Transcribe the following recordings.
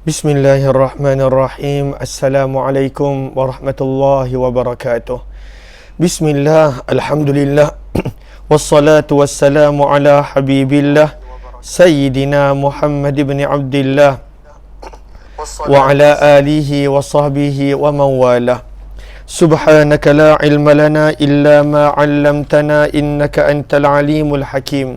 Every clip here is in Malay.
Bismillahirrahmanirrahim. Assalamualaikum warahmatullahi wabarakatuh. Bismillah, alhamdulillah. Wassalatu wassalamu ala habibillah Sayyidina Muhammad ibn Abdillah wa ala alihi wa sahbihi wa mawalah. Subhanaka la ilma lana illa ma 'allamtana innaka antal alimul hakim.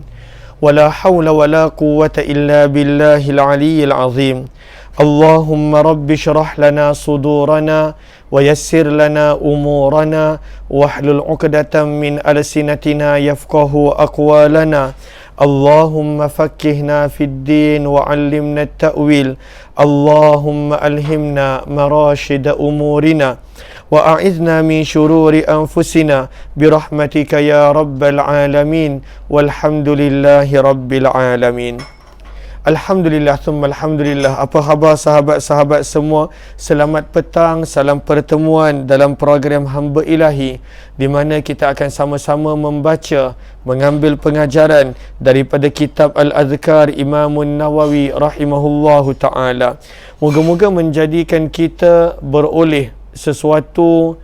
Wala hawla wala quwwata illa billahil aliyyil azim. Allahumma rabbi syrah lana sudurana wa yassir lana umurana wahlul 'uqdatam min alsinatina yafqahu aqwalana. Allahumma faqqihna fid din wa 'allimna at-ta'wil. Allahumma alhimna marashida umurina wa a'idhna min shururi anfusina birahmatika ya rabbal alamin walhamdulillahi rabbil alamin. Alhamdulillah, thumma alhamdulillah. Apa khabar sahabat-sahabat semua? Selamat petang, salam pertemuan dalam program Hamba Ilahi, di mana kita akan sama-sama membaca, mengambil pengajaran daripada kitab Al-Adhkar Imamun Nawawi rahimahullahu ta'ala. Moga-moga menjadikan kita beroleh sesuatu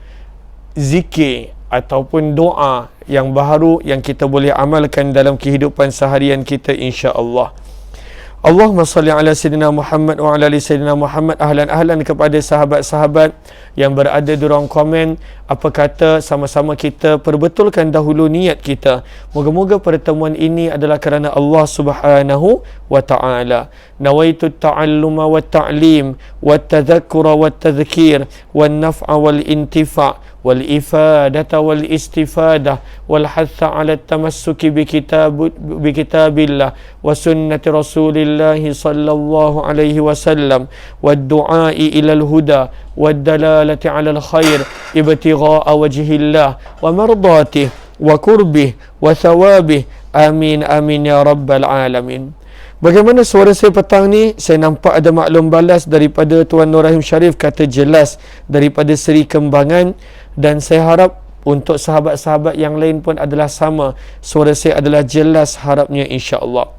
zikir ataupun doa yang baharu yang kita boleh amalkan dalam kehidupan seharian kita, insya-Allah. Allahumma salli ala Sayyidina Muhammad wa ala ali Sayyidina Muhammad. Ahlan kepada sahabat-sahabat yang berada di ruang komen. Apa kata sama-sama kita perbetulkan dahulu niat kita. Moga-moga pertemuan ini adalah kerana Allah Subhanahu wa ta'ala. Nawaitu ta'alluma wa ta'lim wa tadhakkura wa tadhkir wa naf'a wal intifa' wal ifadata wal istifadah wal hatha ala tamassuki bi kitabillah wa sunnati rasulillah sallallahu alaihi wasallam wad du'ai ila al huda wad dalalati ala al khair ibtigha'a wajhillah wa mardatih wa qurbih wa thawabih. Amin amin ya rabbal alamin. Bagaimana suara saya petang ni? Saya nampak ada maklum balas daripada Tuan Nur Rahim Sharif, kata jelas daripada Seri Kembangan, dan saya harap untuk sahabat-sahabat yang lain pun adalah sama. Suara saya adalah jelas harapnya, insya-Allah.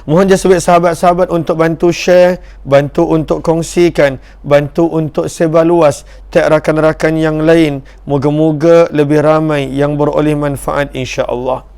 Mohon jasa sahabat-sahabat untuk bantu share, bantu untuk kongsikan, bantu untuk sebar luas tag rakan-rakan yang lain. Moga-moga lebih ramai yang beroleh manfaat, insya-Allah.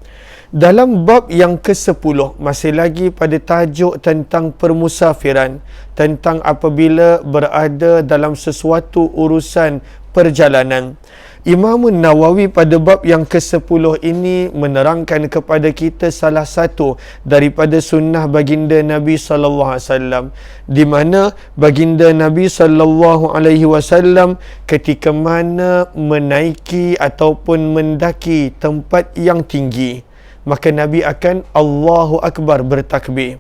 Dalam bab yang ke-10, masih lagi pada tajuk tentang permusafiran, tentang apabila berada dalam sesuatu urusan perjalanan. Imam Nawawi pada bab yang ke-10 ini menerangkan kepada kita salah satu daripada sunnah baginda Nabi sallallahu alaihi wasallam, di mana baginda Nabi sallallahu alaihi wasallam ketika mana menaiki ataupun mendaki tempat yang tinggi, maka Nabi akan Allahu Akbar, bertakbir.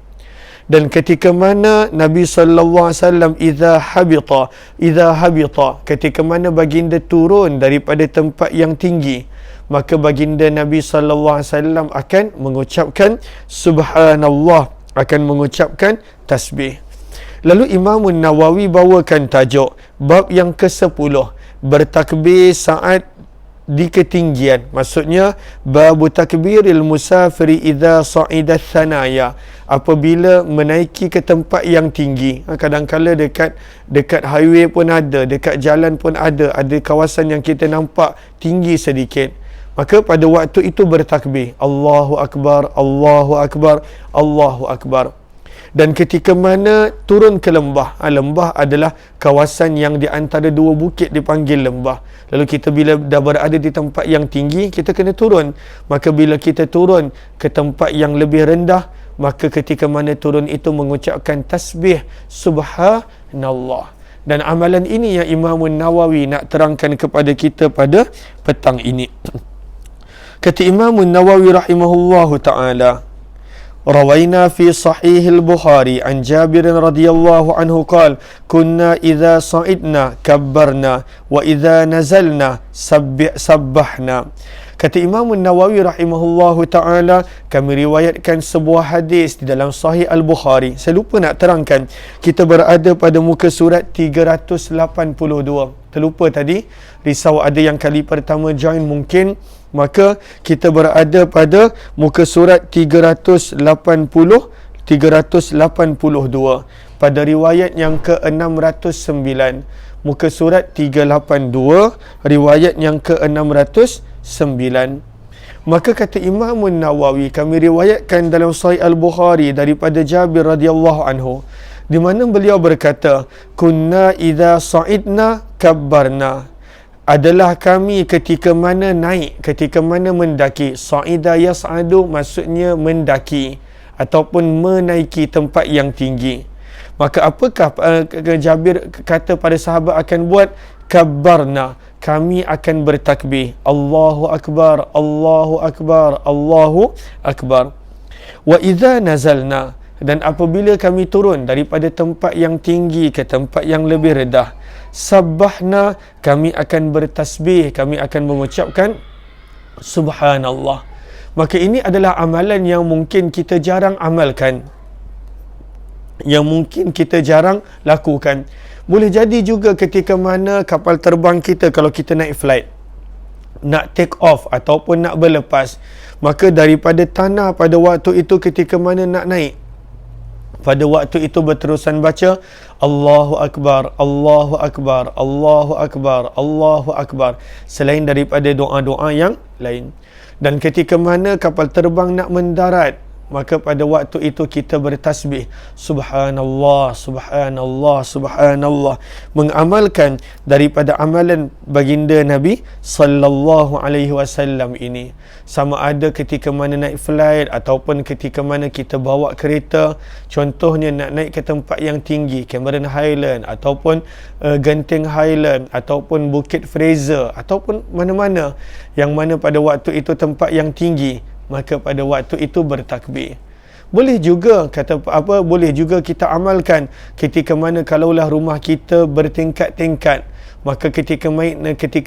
Dan ketika mana Nabi sallallahu alaihi wasallam idza habita, ketika mana baginda turun daripada tempat yang tinggi, maka baginda Nabi sallallahu alaihi wasallam akan mengucapkan subhanallah, akan mengucapkan tasbih. Lalu Imam Nawawi bawakan tajuk bab yang ke-10, bertakbir saat di ketinggian. Maksudnya babu takbiril musafiri idza sa'ida thanaya, apabila menaiki ke tempat yang tinggi. Kadang-kala dekat highway pun ada, dekat jalan pun ada kawasan yang kita nampak tinggi sedikit. Maka pada waktu itu bertakbir, Allahu Akbar, Allahu Akbar, Allahu Akbar. Dan ketika mana turun ke lembah, lembah adalah kawasan yang di antara dua bukit dipanggil lembah. Lalu kita bila dah berada di tempat yang tinggi, kita kena turun. Maka bila kita turun ke tempat yang lebih rendah, maka ketika mana turun itu mengucapkan tasbih subhanallah. Dan amalan ini yang Imam Nawawi nak terangkan kepada kita pada petang ini. Kata Imam Nawawi rahimahullahu ta'ala, روينا في صحيح البخاري عن جابر رضي الله عنه قال كنا إذا صعدنا كبرنا وإذا نزلنا سبحنا. Kata Imam Nawawi rahimahullahu ta'ala, kami riwayatkan sebuah hadis di dalam Sahih Al-Bukhari. Saya lupa nak terangkan, kita berada pada muka surat 382. Terlupa tadi, risau ada yang kali pertama join mungkin. Maka kita berada pada muka surat 382 382. Pada riwayat yang ke-609, muka surat 382, riwayat yang ke-609. Maka kata Imam Nawawi, kami riwayatkan dalam Sahih Al-Bukhari daripada Jabir radhiyallahu anhu, di mana beliau berkata, kunna idza sa'idna kabbarna. Adalah kami ketika mana naik, ketika mana mendaki. Sa'ida yas'adu maksudnya mendaki ataupun menaiki tempat yang tinggi. Maka apakah Jabir kata pada sahabat akan buat? Kabbarna, kami akan bertakbir. Allahu Akbar, Allahu Akbar, Allahu Akbar. Wa idza nazalna, dan apabila kami turun daripada tempat yang tinggi ke tempat yang lebih rendah, sabbahna, kami akan bertasbih, kami akan mengucapkan subhanallah. Maka ini adalah amalan yang mungkin kita jarang amalkan, yang mungkin kita jarang lakukan. Boleh jadi juga ketika mana kapal terbang kita, kalau kita naik flight, nak take off ataupun nak berlepas, maka daripada tanah pada waktu itu ketika mana nak naik, pada waktu itu berterusan baca Allahu Akbar, Allahu Akbar, Allahu Akbar, Allahu Akbar, selain daripada doa-doa yang lain. Dan ketika mana kapal terbang nak mendarat, maka pada waktu itu kita bertasbih subhanallah, subhanallah, subhanallah, mengamalkan daripada amalan baginda Nabi sallallahu alaihi wasallam ini. Sama ada ketika mana naik flight ataupun ketika mana kita bawa kereta, contohnya nak naik ke tempat yang tinggi, Cameron Highland ataupun Genting Highland ataupun Bukit Fraser ataupun mana-mana yang mana pada waktu itu tempat yang tinggi, maka pada waktu itu bertakbir. Boleh juga boleh juga kita amalkan ketika mana kalaulah rumah kita bertingkat-tingkat, maka ketika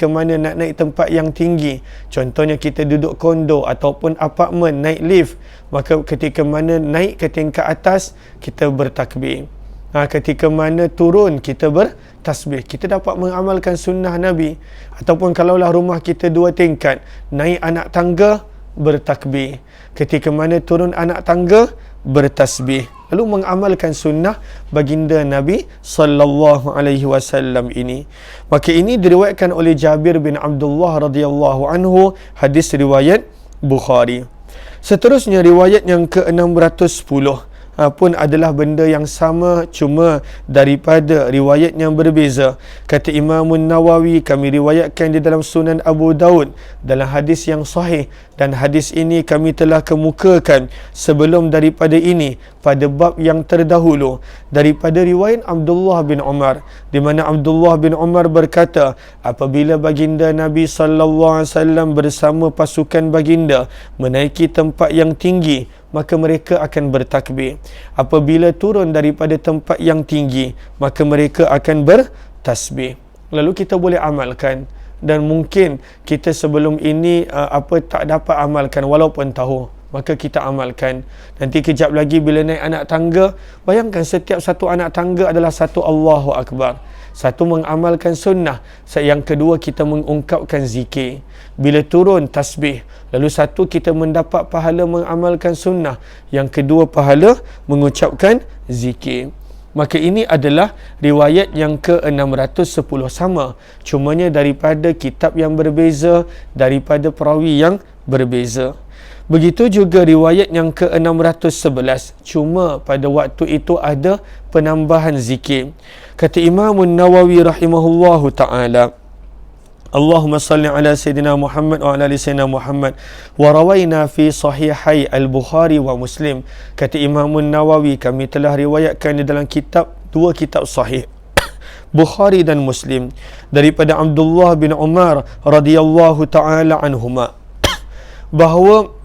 mana nak naik tempat yang tinggi, contohnya kita duduk kondo ataupun apartmen, naik lift, maka ketika mana naik ke tingkat atas kita bertakbir. Ketika mana turun kita bertasbih. Kita dapat mengamalkan sunnah Nabi. Ataupun kalaulah rumah kita 2 tingkat, naik anak tangga bertakbir, ketika mana turun anak tangga bertasbih, lalu mengamalkan sunnah baginda Nabi sallallahu alaihi wasallam ini. Maka ini diriwayatkan oleh Jabir bin Abdullah radhiyallahu anhu, hadis riwayat Bukhari. Seterusnya riwayat yang ke-610 pun adalah benda yang sama, cuma daripada riwayat yang berbeza. Kata Imam Nawawi, kami riwayatkan di dalam Sunan Abu Daud dalam hadis yang sahih, dan hadis ini kami telah kemukakan sebelum daripada ini pada bab yang terdahulu, daripada riwayat Abdullah bin Umar, di mana Abdullah bin Umar berkata, apabila baginda Nabi sallallahu alaihi wasallam bersama pasukan baginda menaiki tempat yang tinggi, maka mereka akan bertakbir. Apabila turun daripada tempat yang tinggi, maka mereka akan bertasbih. Lalu kita boleh amalkan, dan mungkin kita sebelum ini tak dapat amalkan walaupun tahu, maka kita amalkan. Nanti kejap lagi bila naik anak tangga, bayangkan setiap satu anak tangga adalah satu Allahu Akbar. Satu mengamalkan sunnah, yang kedua kita mengungkapkan zikir. Bila turun tasbih, lalu satu kita mendapat pahala mengamalkan sunnah, yang kedua pahala mengucapkan zikir. Maka ini adalah riwayat yang ke-610 sama, cumanya daripada kitab yang berbeza, daripada perawi yang berbeza. Begitu juga riwayat yang ke-611, cuma pada waktu itu ada penambahan zikir. Kata Imam Nawawi rahimahullahu ta'ala, Allahumma salli ala Sayyidina Muhammad wa ala ali Sayyidina Muhammad wa rawayna fi sahihai al-Bukhari wa Muslim. Kata Imam Nawawi, kami telah riwayatkan di dalam dua kitab sahih Bukhari dan Muslim daripada Abdullah bin Umar radhiyallahu ta'ala anhuma, bahawa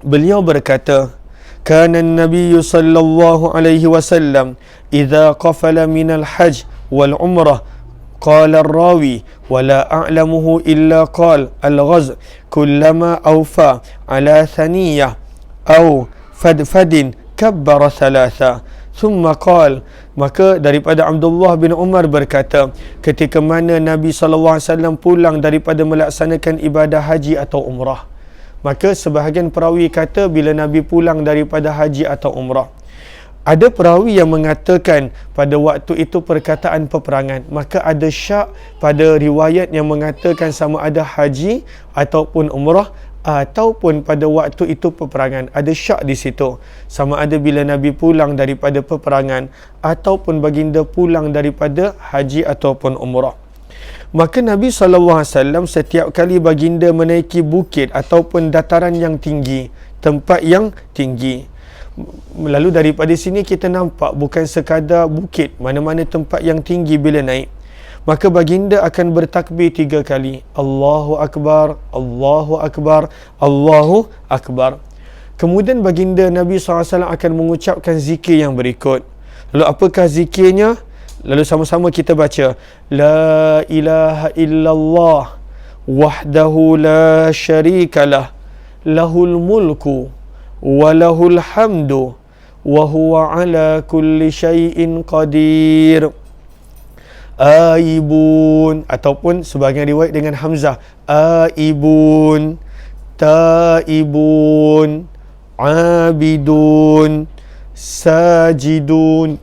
beliau berkata, kana an-nabiy sallallahu alaihi wasallam idza qafala min al-hajj wal umrah qala ar-rawi wa la a'lamuhu illa qala al-ghaz kullama awfa ala thaniyah aw fadfadin kabbara thalatha thumma qala. Maka daripada Abdullah bin Umar berkata, ketika mana Nabi SAW pulang daripada melaksanakan ibadah haji atau umrah, maka sebahagian perawi kata bila Nabi pulang daripada haji atau umrah, Ada perawi yang mengatakan pada waktu itu perkataan peperangan. Maka ada syak pada riwayat yang mengatakan sama ada haji ataupun umrah ataupun pada waktu itu peperangan. Ada syak di situ. Sama ada bila Nabi pulang daripada peperangan ataupun baginda pulang daripada haji ataupun umrah. Maka Nabi SAW setiap kali baginda menaiki bukit ataupun dataran yang tinggi, tempat yang tinggi. Lalu daripada sini kita nampak bukan sekadar bukit, mana-mana tempat yang tinggi bila naik. Maka baginda akan bertakbir 3 kali. Allahu Akbar, Allahu Akbar, Allahu Akbar. Kemudian baginda Nabi SAW akan mengucapkan zikir yang berikut. Lalu apakah zikirnya? Lalu sama-sama kita baca. La ilaha illallah wahdahu la syarikalah lahul mulku walahul hamdu wa huwa ala kulli syai'in qadir. Aibun, ataupun sebahagian riwayat dengan hamzah, aibun, taibun, abidun, sajidun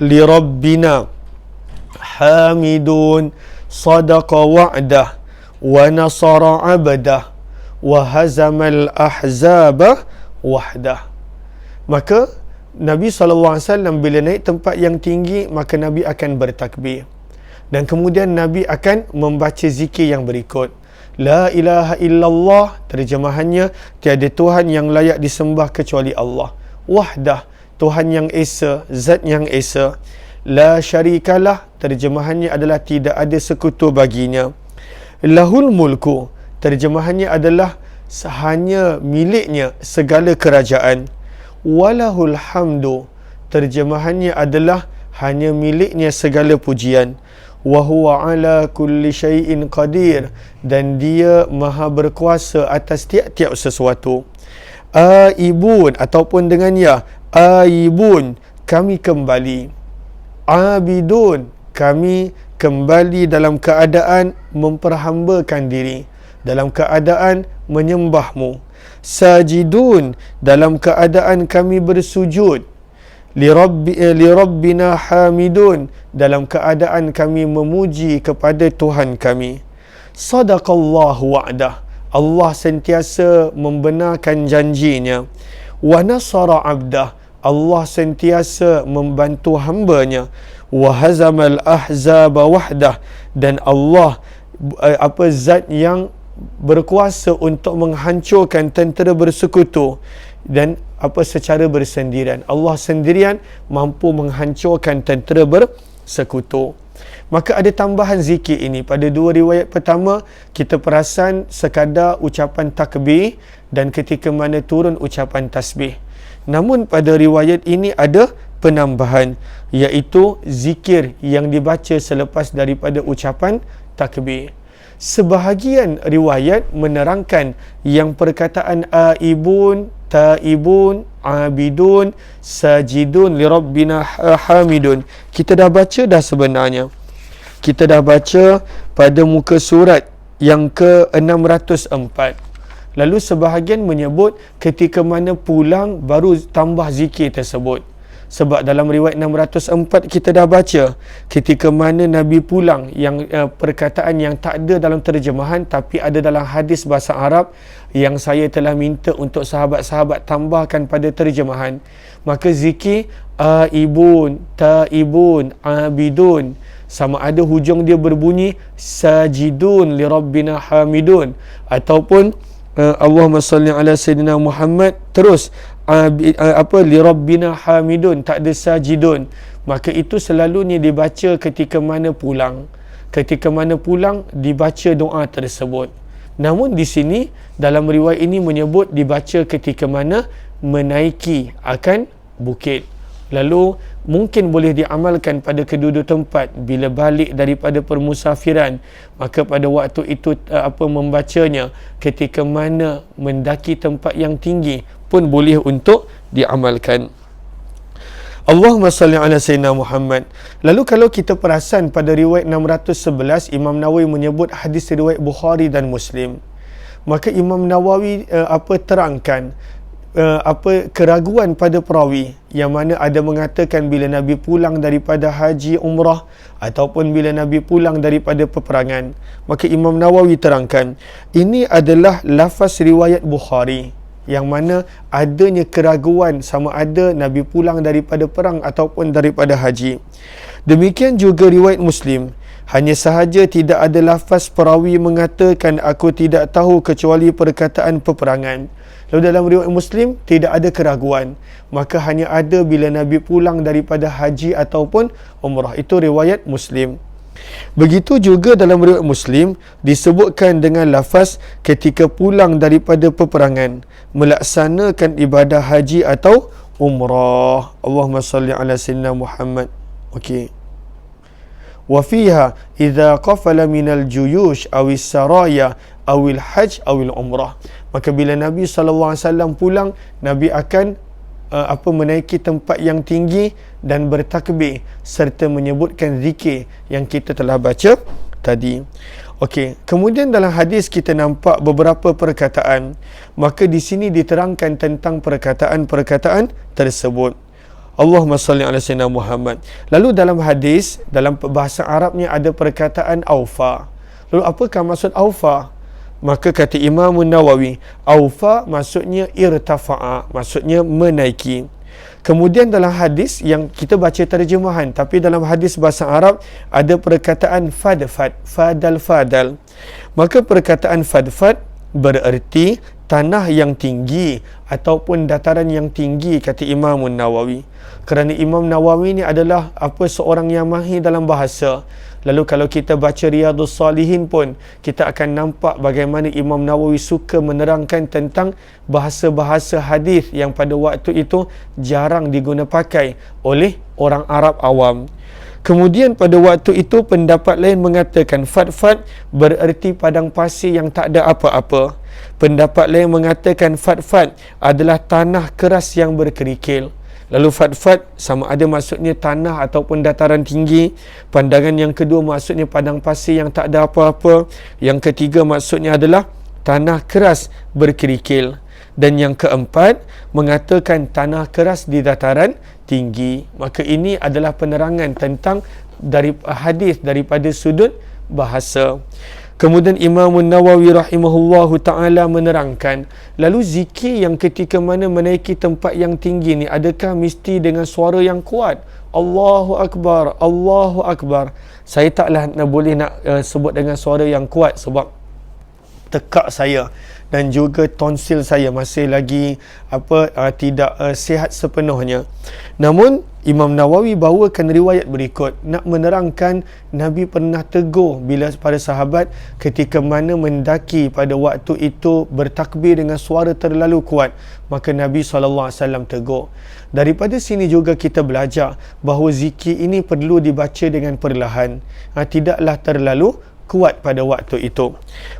li rabbina hamidun, sadaqa wa'dah wa nasara abdah wa hazamal ahzaba wahdah. Maka Nabi SAW bila naik tempat yang tinggi, maka Nabi akan bertakbir. Dan kemudian Nabi akan membaca zikir yang berikut. La ilaha illallah, terjemahannya tiada Tuhan yang layak disembah kecuali Allah. Wahdah, Tuhan yang esa, zat yang esa. La syarikalah, terjemahannya adalah tidak ada sekutu baginya. Lahul mulku, terjemahannya adalah hanya miliknya segala kerajaan. Walahul hamdu, terjemahannya adalah hanya miliknya segala pujian. Wa huwa ala kulli syai'in qadir, dan dia maha berkuasa atas tiap-tiap sesuatu. Aibun, ataupun dengan ya, aibun, kami kembali. Abidun, kami kembali dalam keadaan memperhambakan diri, dalam keadaan menyembahmu. Sajidun, dalam keadaan kami bersujud. Li rabbina hamidun, dalam keadaan kami memuji kepada Tuhan kami. Sadaqallahu wa'dah, Allah sentiasa membenarkan janjinya. Wa nasara abdah, Allah sentiasa membantu hambanya. Wa hazamal ahzaba wahdah, dan Allah zat yang berkuasa untuk menghancurkan tentera bersekutu dan secara bersendirian. Allah sendirian mampu menghancurkan tentera bersekutu. Maka ada tambahan zikir ini. Pada 2 riwayat pertama, kita perasan sekadar ucapan takbir dan ketika mana turun ucapan tasbih. Namun pada riwayat ini ada penambahan, iaitu zikir yang dibaca selepas daripada ucapan takbir. Sebahagian riwayat menerangkan yang perkataan aibun, taibun, abidun, sajidun li rabbina hamidun kita dah baca dah sebenarnya. Kita dah baca pada muka surat yang ke-604. Lalu sebahagian menyebut ketika mana pulang baru tambah zikir tersebut. Sebab dalam riwayat 604 kita dah baca ketika mana Nabi pulang, yang perkataan yang tak ada dalam terjemahan tapi ada dalam hadis bahasa Arab yang saya telah minta untuk sahabat-sahabat tambahkan pada terjemahan. Maka zikir aibun, taibun, abidun, sama ada hujung dia berbunyi sajidun li rabbina hamidun, ataupun Allahumma salli ala sayyidina Muhammad, terus li rabbina hamidun, tak ada sajidun. Maka itu selalunya dibaca ketika mana pulang. Ketika mana pulang dibaca doa tersebut. Namun di sini dalam riwayat ini menyebut dibaca ketika mana menaiki akan bukit. Lalu mungkin boleh diamalkan pada kedua-dua tempat. Bila balik daripada permusafiran, maka pada waktu itu membacanya ketika mana mendaki tempat yang tinggi pun boleh untuk diamalkan. Allahumma salli ala sayyidina Muhammad. Lalu kalau kita perasan pada riwayat 611, Imam Nawawi menyebut hadis riwayat Bukhari dan Muslim. Maka Imam Nawawi terangkan keraguan pada perawi, yang mana ada mengatakan bila Nabi pulang daripada haji umrah ataupun bila Nabi pulang daripada peperangan. Maka Imam Nawawi terangkan, ini adalah lafaz riwayat Bukhari, yang mana adanya keraguan sama ada Nabi pulang daripada perang ataupun daripada haji. Demikian juga riwayat Muslim, hanya sahaja tidak ada lafaz perawi mengatakan aku tidak tahu kecuali perkataan peperangan. Lalu dalam riwayat Muslim tidak ada keraguan, maka hanya ada bila Nabi pulang daripada haji ataupun umrah. Itu riwayat Muslim. Begitu juga dalam riwayat Muslim disebutkan dengan lafaz ketika pulang daripada peperangan, melaksanakan ibadah haji atau umrah. Allahumma salli ala sayyidina Muhammad. Okey. Wa fiha idza qafala minal juyush awis saraya awil hajj awil umrah. Maka bila Nabi SAW pulang, Nabi akan menaiki tempat yang tinggi dan bertakbir serta menyebutkan zikir yang kita telah baca tadi. Okey, kemudian dalam hadis kita nampak beberapa perkataan. Maka di sini diterangkan tentang perkataan-perkataan tersebut. Allahumma salli ala sayyidina Muhammad. Lalu dalam hadis, dalam bahasa Arabnya ada perkataan aufa. Lalu apakah maksud aufa? Maka kata Imam Nawawi, aufa maksudnya irtafa'a, maksudnya menaiki. Kemudian dalam hadis yang kita baca terjemahan, tapi dalam hadis bahasa Arab ada perkataan fadfad, fadal. Maka perkataan fadfad bererti tanah yang tinggi ataupun dataran yang tinggi, kata Imam Nawawi. Kerana Imam Nawawi ni adalah seorang yang mahir dalam bahasa. Lalu kalau kita baca Riyadhus Salihin pun, kita akan nampak bagaimana Imam Nawawi suka menerangkan tentang bahasa-bahasa hadis yang pada waktu itu jarang diguna pakai oleh orang Arab awam. Kemudian pada waktu itu pendapat lain mengatakan fadfad bererti padang pasir yang tak ada apa-apa. Pendapat lain mengatakan fadfad adalah tanah keras yang berkerikil. Lalu fadfad sama ada maksudnya tanah ataupun dataran tinggi. Pandangan yang kedua maksudnya padang pasir yang tak ada apa-apa. Yang ketiga maksudnya adalah tanah keras berkerikil. Dan yang keempat mengatakan tanah keras di dataran tinggi. Maka ini adalah penerangan tentang dari hadis daripada sudut bahasa. Kemudian Imam Nawawi rahimahullahu ta'ala menerangkan, lalu zikir yang ketika mana menaiki tempat yang tinggi ni, adakah mesti dengan suara yang kuat? Allahu Akbar, Allahu Akbar. Saya taklah boleh nak sebut dengan suara yang kuat sebab tekak saya dan juga tonsil saya masih lagi tidak sihat sepenuhnya. Namun Imam Nawawi bawakan riwayat berikut nak menerangkan Nabi pernah tegur bila para sahabat ketika mana mendaki pada waktu itu bertakbir dengan suara terlalu kuat, maka Nabi SAW tegur. Daripada sini juga kita belajar bahawa zikir ini perlu dibaca dengan perlahan, tidaklah terlalu kuat pada waktu itu.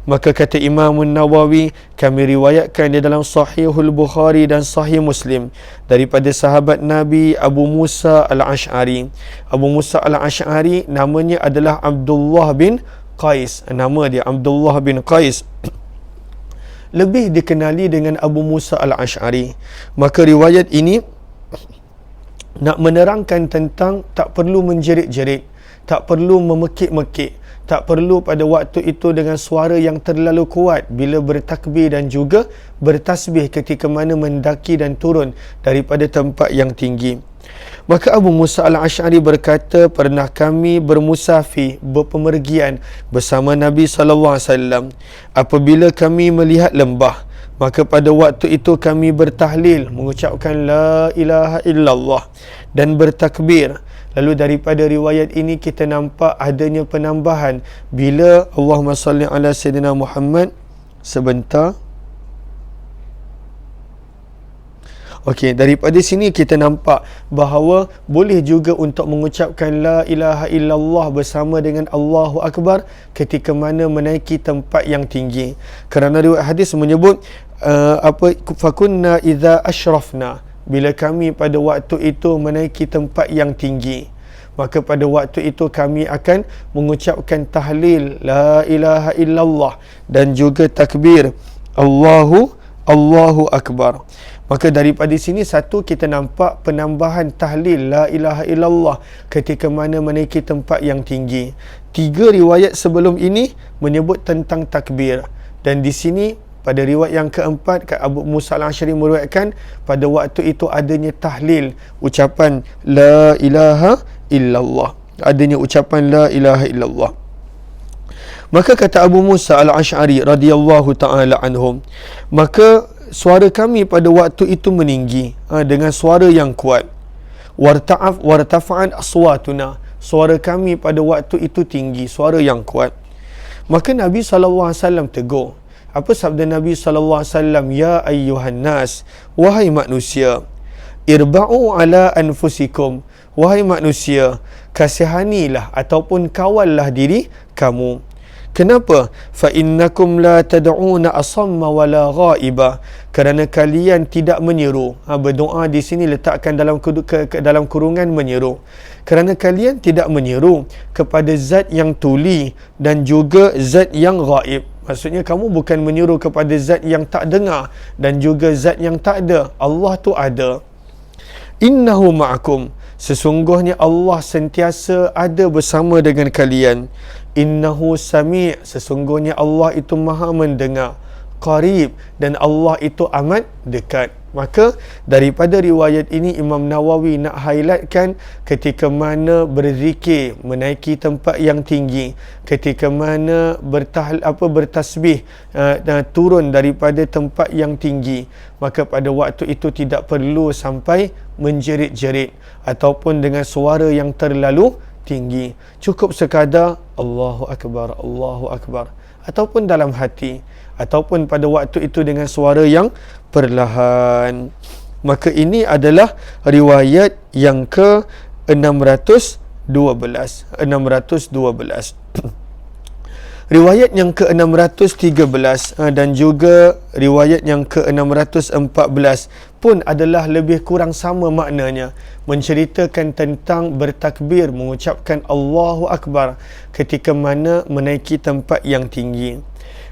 Maka kata Imam Nawawi, kami riwayatkan di dalam Sahihul Bukhari dan Sahih Muslim daripada sahabat Nabi Abu Musa Al-Ash'ari. Abu Musa Al-Ash'ari namanya adalah Abdullah bin Qais. Nama dia Abdullah bin Qais. Lebih dikenali dengan Abu Musa Al-Ash'ari. Maka riwayat ini nak menerangkan tentang tak perlu menjerit-jerit, tak perlu memekik-mekik, tak perlu pada waktu itu dengan suara yang terlalu kuat bila bertakbir dan juga bertasbih ketika mana mendaki dan turun daripada tempat yang tinggi. Maka Abu Musa Al-Ash'ari berkata, pernah kami bermusafir, berpemergian bersama Nabi SAW. Apabila kami melihat lembah, maka pada waktu itu kami bertahlil, mengucapkan la ilaha illallah dan bertakbir. Lalu daripada riwayat ini kita nampak adanya penambahan bila Allahumma salli ala sayyidina Muhammad. Sebentar. Okey, daripada sini kita nampak bahawa boleh juga untuk mengucapkan la ilaha illallah bersama dengan Allahu Akbar ketika mana menaiki tempat yang tinggi. Kerana riwayat hadis menyebut fakunna idza ashrafna, bila kami pada waktu itu menaiki tempat yang tinggi, maka pada waktu itu kami akan mengucapkan tahlil la ilaha illallah dan juga takbir Allahu Akbar. Maka daripada sini satu, kita nampak penambahan tahlil la ilaha illallah ketika mana menaiki tempat yang tinggi. 3 riwayat sebelum ini menyebut tentang takbir, dan di sini pada riwayat yang keempat, Abu Musa al-Asy'ari meriwayatkan pada waktu itu adanya tahlil, ucapan la ilaha illallah, adanya ucapan la ilaha illallah. Maka kata Abu Musa al-Asy'ari radhiyallahu taala anhum, maka suara kami pada waktu itu meninggi dengan suara yang kuat. Wartafa'at aswatuna, suara kami pada waktu itu tinggi, suara yang kuat. Maka Nabi SAW tegur. Apa sabda Nabi SAW? Ya ayyuhan nas, wahai manusia, irba'u ala anfusikum, wahai manusia, kasihanilah ataupun kawallah diri kamu. Kenapa? Fa innakum la tad'una asamma wala ghaiba, kerana kalian tidak menyeru. Berdoa di sini letakkan dalam dalam kurungan menyeru. Kerana kalian tidak menyeru kepada zat yang tuli dan juga zat yang ghaib. Maksudnya kamu bukan menyeru kepada zat yang tak dengar dan juga zat yang tak ada. Allah tu ada. Innahu ma'akum, sesungguhnya Allah sentiasa ada bersama dengan kalian. Innahu sami', sesungguhnya Allah itu maha mendengar. Qarib, dan Allah itu amat dekat. Maka daripada riwayat ini Imam Nawawi nak highlightkan ketika mana berzikir menaiki tempat yang tinggi, ketika mana bertasbih turun daripada tempat yang tinggi, maka pada waktu itu tidak perlu sampai menjerit-jerit ataupun dengan suara yang terlalu tinggi. Cukup sekadar Allahu Akbar, Allahu Akbar, ataupun dalam hati, ataupun pada waktu itu dengan suara yang perlahan. Maka ini adalah riwayat yang ke-612. Riwayat yang ke-613 dan juga riwayat yang ke-614 pun adalah lebih kurang sama maknanya, menceritakan tentang bertakbir, mengucapkan Allahu Akbar ketika mana menaiki tempat yang tinggi.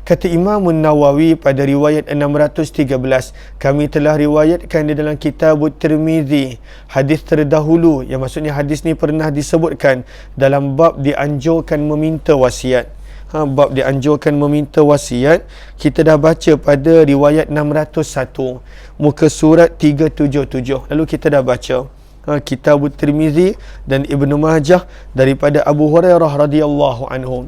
Kata Imam Nawawi pada riwayat 613, kami telah riwayatkan di dalam kitab Tirmizi hadis terdahulu, yang maksudnya hadis ni pernah disebutkan dalam bab dianjurkan meminta wasiat. Bab dianjurkan meminta wasiat, kita dah baca pada riwayat 601 muka surat 377. Lalu kita dah baca kitab Tirmizi dan Ibnu Majah daripada Abu Hurairah radhiyallahu anhu.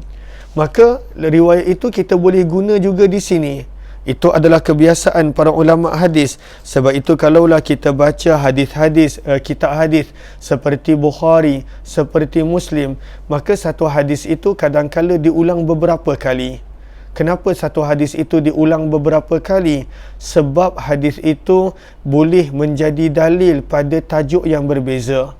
Maka riwayat itu kita boleh guna juga di sini. Itu adalah kebiasaan para ulama hadis. Sebab itu kalaulah kita baca hadis-hadis, kitab hadis seperti Bukhari, seperti Muslim, maka satu hadis itu kadang-kala diulang beberapa kali. Kenapa satu hadis itu diulang beberapa kali? Sebab hadis itu boleh menjadi dalil pada tajuk yang berbeza.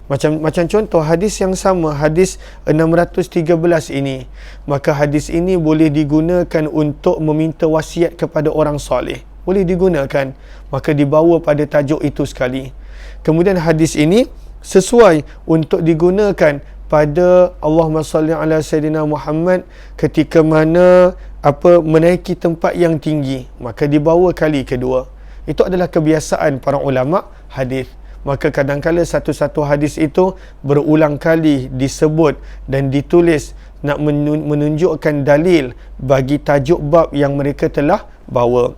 Macam contoh hadis yang sama, hadis 613 ini, maka hadis ini boleh digunakan untuk meminta wasiat kepada orang soleh. Boleh digunakan, maka dibawa pada tajuk itu sekali. Kemudian hadis ini sesuai untuk digunakan pada Allahumma salli ala Sayyidina Muhammad ketika mana menaiki tempat yang tinggi, maka dibawa kali kedua. Itu adalah kebiasaan para ulama hadis. Maka kadang-kala satu-satu hadis itu berulang kali disebut dan ditulis nak menunjukkan dalil bagi tajuk bab yang mereka telah bawa.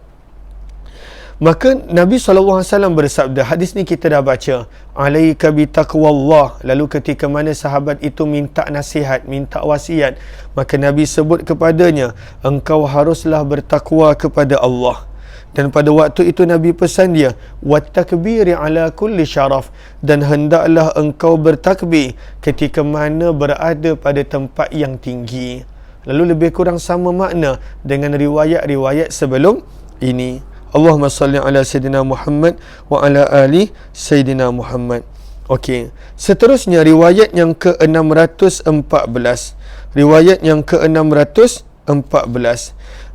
Maka Nabi SAW bersabda, hadis ni kita dah baca, alaika bitaqwallah. Lalu ketika mana sahabat itu minta nasihat, minta wasiat, maka Nabi sebut kepadanya, engkau haruslah bertakwa kepada Allah. Dan pada waktu itu Nabi pesan dia, wattakbiri ala kulli syaraf, dan hendaklah engkau bertakbir ketika mana berada pada tempat yang tinggi. Lalu lebih kurang sama makna dengan riwayat-riwayat sebelum ini. Allahumma salli ala Sayyidina Muhammad wa ala ali Sayyidina Muhammad. Okey. Seterusnya riwayat yang ke-614. Riwayat yang ke-614.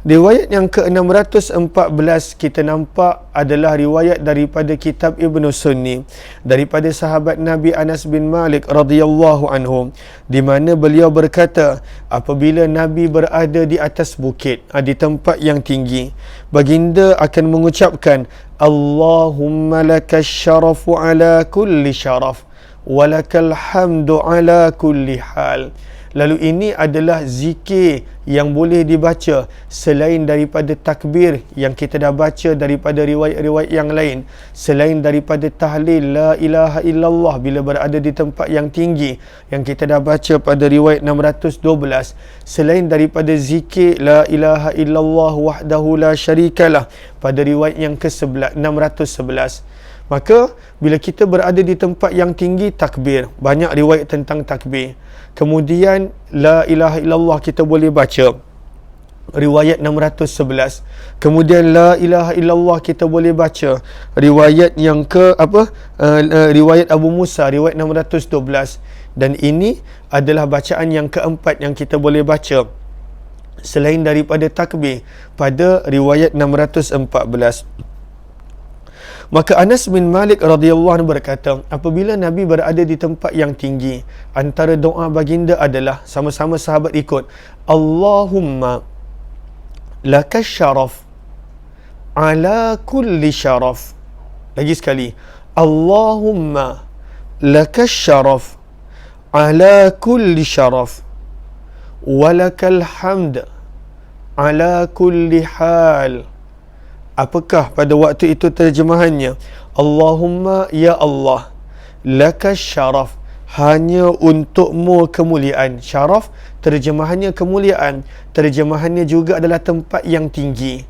Riwayat yang ke-614 kita nampak adalah riwayat daripada kitab Ibnu Sunni daripada sahabat Nabi Anas bin Malik radhiyallahu anhu, di mana beliau berkata, apabila Nabi berada di atas bukit, di tempat yang tinggi, baginda akan mengucapkan, Allahumma lakas syarafu ala kulli syaraf walakal hamdu ala kulli hal. Lalu ini adalah zikir yang boleh dibaca selain daripada takbir yang kita dah baca daripada riwayat-riwayat yang lain, selain daripada tahlil la ilaha illallah bila berada di tempat yang tinggi yang kita dah baca pada riwayat 612, selain daripada zikir la ilaha illallah wahdahu la syarikalah pada riwayat yang ke-611. Maka bila kita berada di tempat yang tinggi, takbir, banyak riwayat tentang takbir. Kemudian la ilaha illallah kita boleh baca riwayat 611. Kemudian la ilaha illallah kita boleh baca riwayat yang ke riwayat Abu Musa riwayat 612. Dan ini adalah bacaan yang keempat yang kita boleh baca selain daripada takbir pada riwayat 614. Maka Anas bin Malik radhiyallahu anhu berkata, apabila Nabi berada di tempat yang tinggi, antara doa baginda adalah, sama-sama sahabat ikut, Allahumma lakas syaraf ala kulli syaraf. Lagi sekali, Allahumma lakas syaraf ala kulli syaraf walakal hamd ala kulli hal. Apakah pada waktu itu terjemahannya? Allahumma ya Allah, lakas syaraf, hanya untukmu kemuliaan. Syaraf terjemahannya kemuliaan, terjemahannya juga adalah tempat yang tinggi.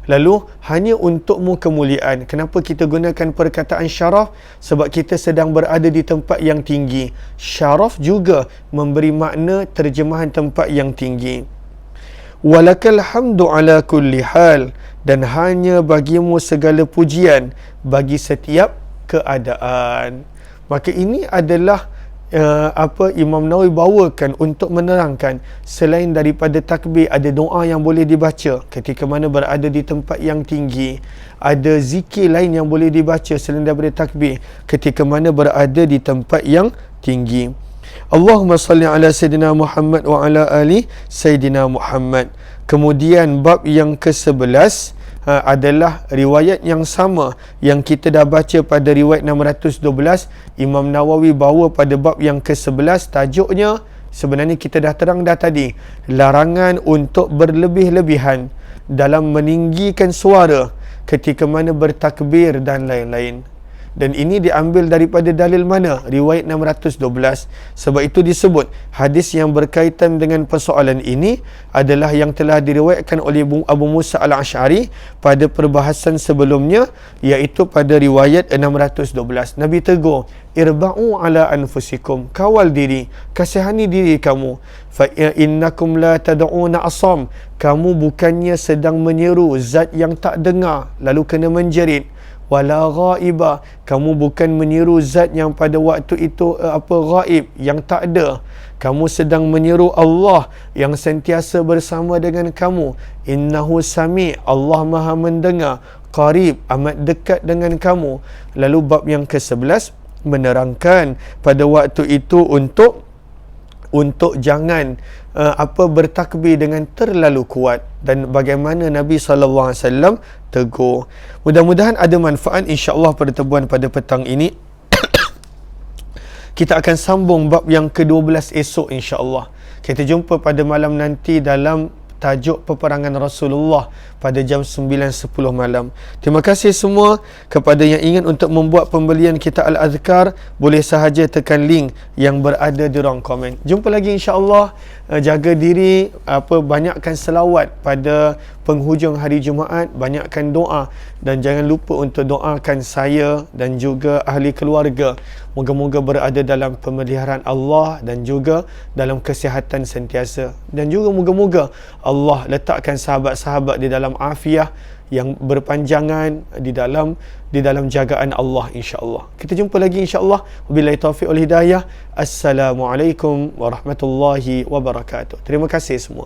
Lalu hanya untukmu kemuliaan. Kenapa kita gunakan perkataan syaraf? Sebab kita sedang berada di tempat yang tinggi. Syaraf juga memberi makna terjemahan tempat yang tinggi. Walakal hamdu ala kulli hal, dan hanya bagimu segala pujian bagi setiap keadaan. Maka ini adalah Imam Nawawi bawakan untuk menerangkan selain daripada takbir ada doa yang boleh dibaca ketika mana berada di tempat yang tinggi, ada zikir lain yang boleh dibaca selain daripada takbir ketika mana berada di tempat yang tinggi. Allahumma salli ala Sayyidina Muhammad wa ala ali Sayyidina Muhammad. Kemudian bab yang ke-11 adalah riwayat yang sama yang kita dah baca pada riwayat 612. Imam Nawawi bawa pada bab yang ke-11, tajuknya sebenarnya kita dah terang dah tadi, larangan untuk berlebih-lebihan dalam meninggikan suara ketika mana bertakbir dan lain-lain. Dan ini diambil daripada dalil mana? Riwayat 612. Sebab itu disebut hadis yang berkaitan dengan persoalan ini adalah yang telah diriwayatkan oleh Abu Musa al-Ash'ari pada perbahasan sebelumnya, iaitu pada riwayat 612. Nabi tegur, irba'u ala anfusikum, kawal diri, kasihani diri kamu, fa innakum la tad'una asam, kamu bukannya sedang menyeru zat yang tak dengar lalu kena menjerit, wala ghaiba, kamu bukan menyeru zat yang pada waktu itu ghaib, yang tak ada. Kamu sedang menyeru Allah yang sentiasa bersama dengan kamu. Innahu sami', Allah maha mendengar, qarib, amat dekat dengan kamu. Lalu bab yang ke-11 menerangkan pada waktu itu untuk jangan bertakbir dengan terlalu kuat, dan bagaimana Nabi SAW tegur. Mudah-mudahan ada manfaat insya-Allah pertemuan pada petang ini. Kita akan sambung bab yang ke-12 esok insya-Allah. Kita jumpa pada malam nanti dalam tajuk peperangan Rasulullah pada jam 9.10 malam. Terima kasih semua. Kepada yang ingin untuk membuat pembelian kitab Al-Azkar, boleh sahaja tekan link yang berada di ruang komen. Jumpa lagi insya-Allah. Jaga diri, banyakkan selawat pada penghujung hari Jumaat, banyakkan doa, dan jangan lupa untuk doakan saya dan juga ahli keluarga. Moga-moga berada dalam pemeliharaan Allah dan juga dalam kesihatan sentiasa. Dan juga moga-moga Allah letakkan sahabat-sahabat di dalam afiah yang berpanjangan di dalam jagaan Allah insya-Allah. Kita jumpa lagi insya-Allah. Wabillahi taufiq wal hidayah. Assalamualaikum warahmatullahi wabarakatuh. Terima kasih semua.